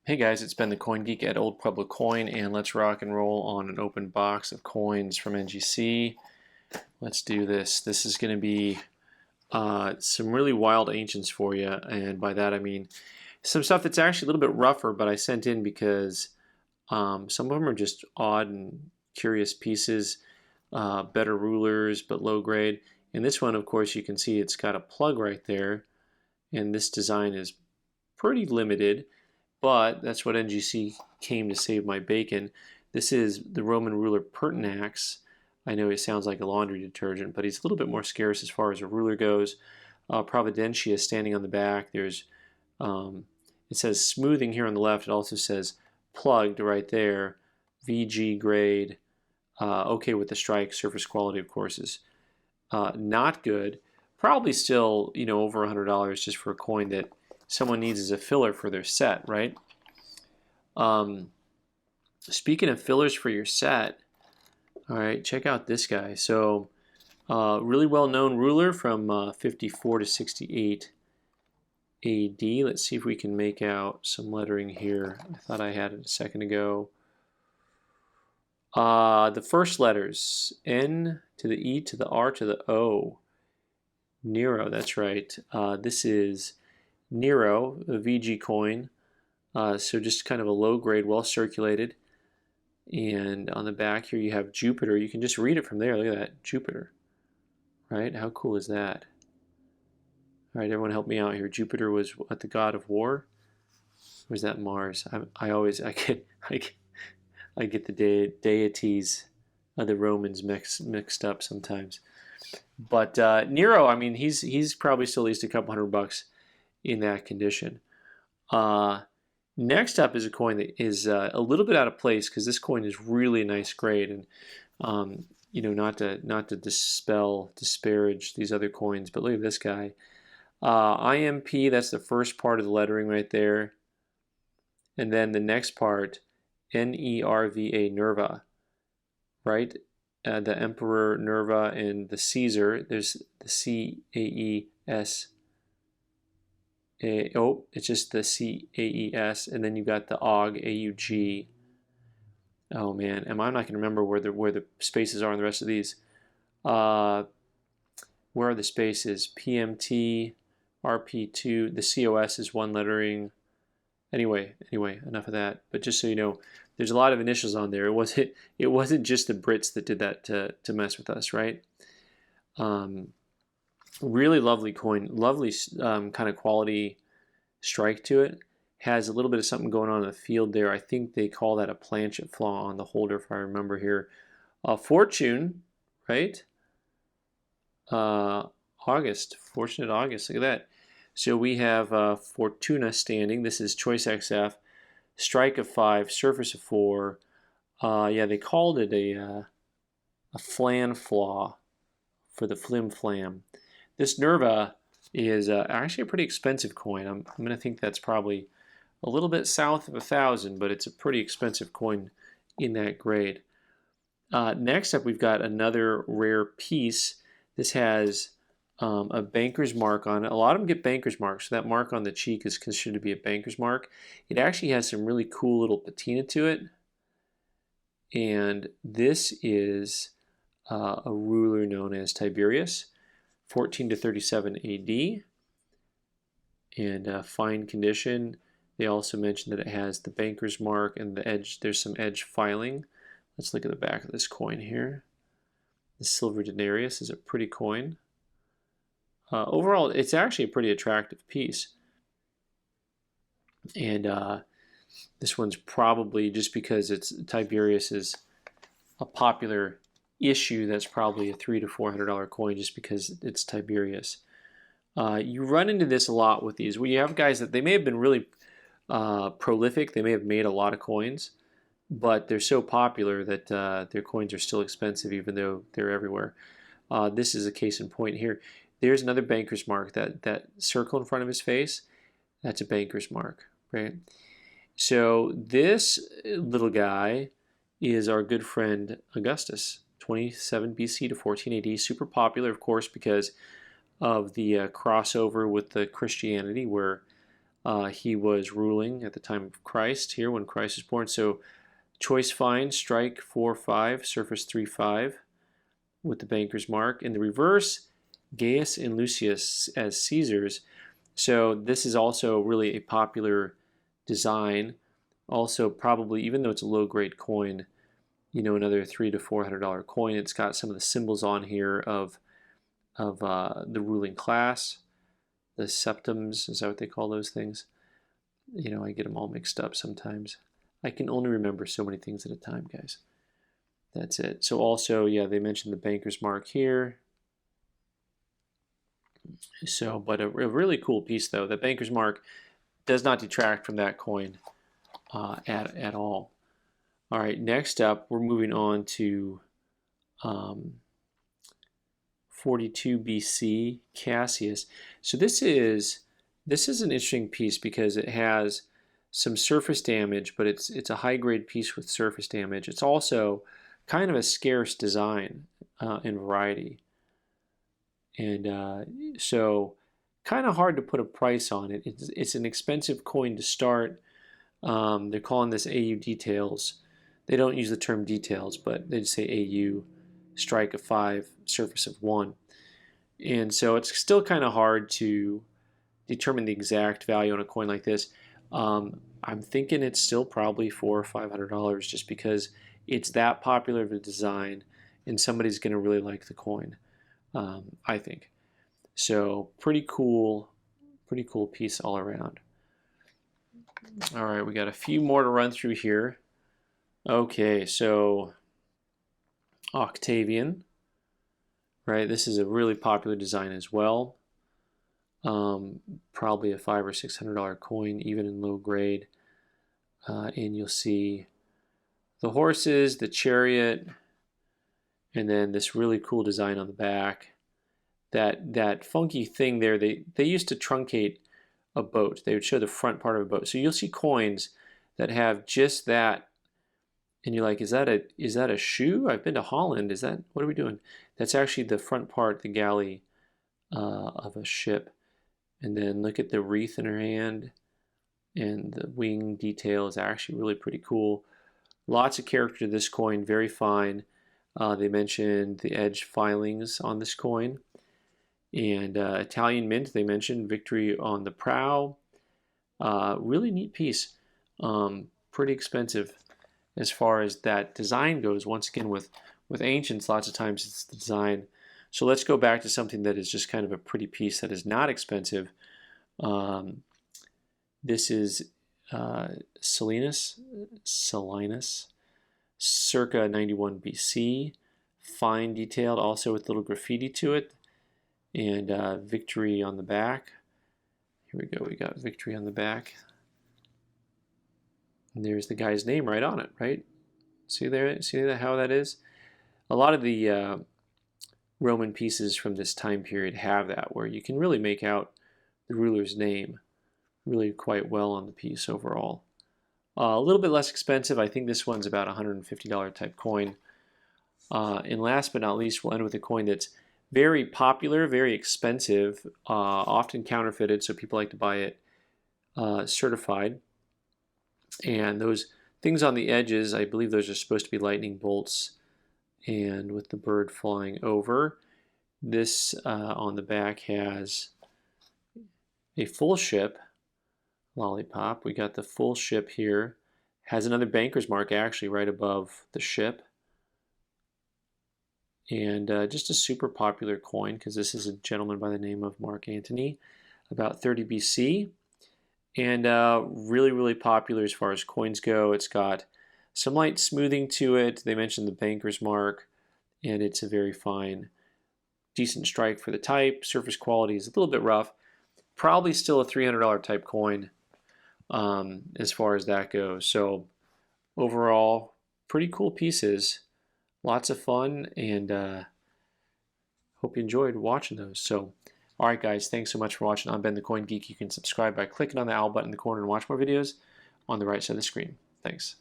Hey guys, it's been the Coin Geek at Old Pueblo Coin, and let's rock and roll on an open box of coins from NGC. Let's do this. This is going to be some really wild ancients for you, and by that I mean some stuff that's actually a little bit rougher, but I sent in because some of them are just odd and curious pieces, better rulers, but low grade. And this one, of course, you can see it's got a plug right there, and this design is pretty limited. But that's what NGC came to save my bacon. This is the Roman ruler Pertinax. I know he sounds like a laundry detergent, but he's a little bit more scarce as far as a ruler goes. Providentia standing on the back. There's it says smoothing here on the left. It also says plugged right there. VG grade. Okay with the strike. Surface quality, of course, is not good. Probably still, over $100 just for a coin that someone needs as a filler for their set, right? Speaking of fillers for your set, all right, check out this guy. So, really well-known ruler from 54 to 68 AD. Let's see if we can make out some lettering here. I thought I had it a second ago. The first letters, N to the E to the R to the O. Nero, that's right. This is Nero, a VG coin, so just kind of a low grade, well circulated. And on the back here you have Jupiter. You can just read it from there. Look at that, Jupiter. Right? How cool is that? All right, everyone help me out here. Jupiter was what, the god of war? Or is that Mars? I get the deities of the Romans mixed up sometimes. But Nero, I mean, he's probably still at least a couple $100 in that condition. Next up is a coin that is a little bit out of place because this coin is really a nice grade, and not to disparage these other coins, but look at this guy. IMP, that's the first part of the lettering right there, and then the next part, NERVA, Nerva, right? The Emperor Nerva and the Caesar. There's the CAES. It's just the CAES, and then you got the AUG, AUG. Oh man, I'm not going to remember where the spaces are in the rest of these. Where are the spaces? PMT, RP2. The COS is one lettering. Anyway, enough of that. But just so you know, there's a lot of initials on there. It wasn't just the Brits that did that to mess with us, right? Really lovely coin, lovely kind of quality strike to it. Has a little bit of something going on in the field there. I think they call that a planchet flaw on the holder, if I remember here. Fortune, right? August, fortunate August. Look at that. So we have Fortuna standing. This is choice XF, strike of 5, surface of 4. Yeah, they called it a flan flaw for the flim flam. This Nerva is actually a pretty expensive coin. I'm going to think that's probably a little bit south of 1,000, but it's a pretty expensive coin in that grade. Next up, we've got another rare piece. This has a banker's mark on it. A lot of them get banker's marks, so that mark on the cheek is considered to be a banker's mark. It actually has some really cool little patina to it. And this is a ruler known as Tiberius. 14 to 37 AD, and fine condition. They also mentioned that it has the banker's mark and the edge. There's some edge filing. Let's look at the back of this coin here. The silver Denarius is a pretty coin. Overall, it's actually a pretty attractive piece. And this one's probably, just because it's Tiberius is a popular issue, that's probably a $300 to $400 coin just because it's Tiberius. You run into this a lot with these, where you have guys that they may have been really prolific, they may have made a lot of coins, but they're so popular that their coins are still expensive even though they're everywhere. This is a case in point here. There's another banker's mark. That circle in front of his face, that's a banker's mark, right? So this little guy is our good friend Augustus. 27 BC to 14 AD, super popular, of course, because of the crossover with the Christianity, where he was ruling at the time of Christ here when Christ was born. So choice fine, strike 4-5, surface 3-5 with the banker's mark. In the reverse, Gaius and Lucius as Caesars. So this is also really a popular design. Also probably, even though it's a low grade coin, you know, another $300 to $400 coin. It's got some of the symbols on here of the ruling class. The septums, is that what they call those things? You know, I get them all mixed up sometimes. I can only remember so many things at a time, guys. That's it. So also, yeah, they mentioned the banker's mark here. So, but a really cool piece, though. The banker's mark does not detract from that coin at all. All right, next up, we're moving on to 42 BC Cassius. So this is an interesting piece because it has some surface damage, but it's a high grade piece with surface damage. It's also kind of a scarce design in variety, and so kind of hard to put a price on it. It's an expensive coin to start. They're calling this AU details. They don't use the term details, but they just say AU, strike of 5, surface of 1. And so it's still kind of hard to determine the exact value on a coin like this. I'm thinking it's still probably $400 or $500 just because it's that popular of a design and somebody's going to really like the coin, I think. So pretty cool piece all around. All right, we got a few more to run through here. Okay, so Octavian, right? This is a really popular design as well. Probably a $500 or $600 coin, even in low grade. And you'll see the horses, the chariot, and then this really cool design on the back. That funky thing there. They used to truncate a boat. They would show the front part of a boat. So you'll see coins that have just that. And you're like, is that a shoe? I've been to Holland. What are we doing? That's actually the front part, the galley of a ship. And then look at the wreath in her hand, and the wing detail is actually really pretty cool. Lots of character to this coin, very fine. They mentioned the edge filings on this coin. And Italian mint, they mentioned victory on the prow. Really neat piece. Pretty expensive as far as that design goes. Once again, with ancients, lots of times it's the design. So let's go back to something that is just kind of a pretty piece that is not expensive. This is Silenus, circa 91 BC. Fine detailed, also with little graffiti to it. And victory on the back. Here we go, we got victory on the back. And there's the guy's name right on it, right? See there, see how that is? A lot of the Roman pieces from this time period have that, where you can really make out the ruler's name really quite well on the piece overall. A little bit less expensive. I think this one's about $150 type coin. And last but not least, we'll end with a coin that's very popular, very expensive, often counterfeited, so people like to buy it certified. And those things on the edges, I believe those are supposed to be lightning bolts, and with the bird flying over. This on the back has a full ship, lollipop. We got the full ship here. Has another banker's mark actually right above the ship. And just a super popular coin, because this is a gentleman by the name of Mark Antony, about 30 BC. And really, really popular as far as coins go. It's got some light smoothing to it. They mentioned the banker's mark, and it's a very fine, decent strike for the type. Surface quality is a little bit rough. Probably still a $300 type coin as far as that goes. So overall, pretty cool pieces. Lots of fun, and hope you enjoyed watching those. So, all right, guys, thanks so much for watching. I'm Ben the Coin Geek. You can subscribe by clicking on the owl button in the corner and watch more videos on the right side of the screen. Thanks.